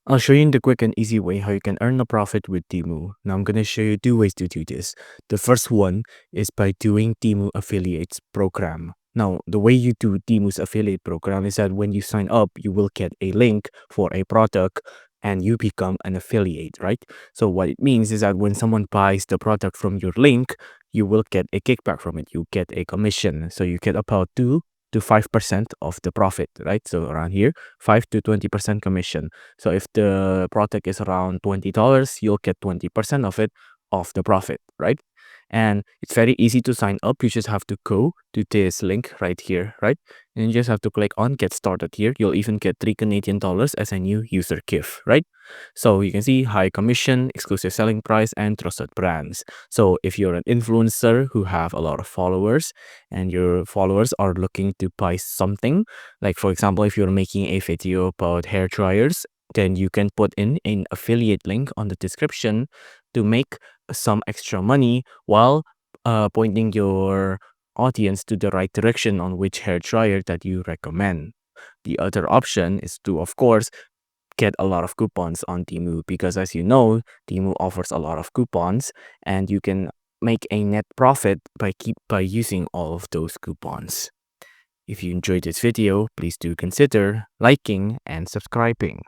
I'll show you in the quick and easy way how you can earn a profit with Temu. Now I'm going to show you two ways to do this. The first one is by doing Temu affiliates program. Now, the way you do Temu's affiliate program is that when you sign up, you will get a link for a product and you become an affiliate, right? So what it means is that when someone buys the product from your link, you will get a kickback from it. You get a commission. So you get about 2 to 5% of the profit, right? So around here, 5 to 20% commission. So if the product is around $20, you'll get 20% of it off the profit, right? And it's very easy to sign up. You just have to go to this link right here, right? And you just have to click on get started here. You'll even get 3 Canadian dollars as a new user gift, right? So you can see high commission, exclusive selling price, and trusted brands. So if you're an influencer who have a lot of followers and your followers are looking to buy something, like for example, if you're making a video about hair dryers, then you can put in an affiliate link on the description to make some extra money while pointing your audience to the right direction on which hair dryer that you recommend. The other option is to, of course, get a lot of coupons on Temu because, as you know, Temu offers a lot of coupons and you can make a net profit by using all of those coupons. If you enjoyed this video, please do consider liking and subscribing.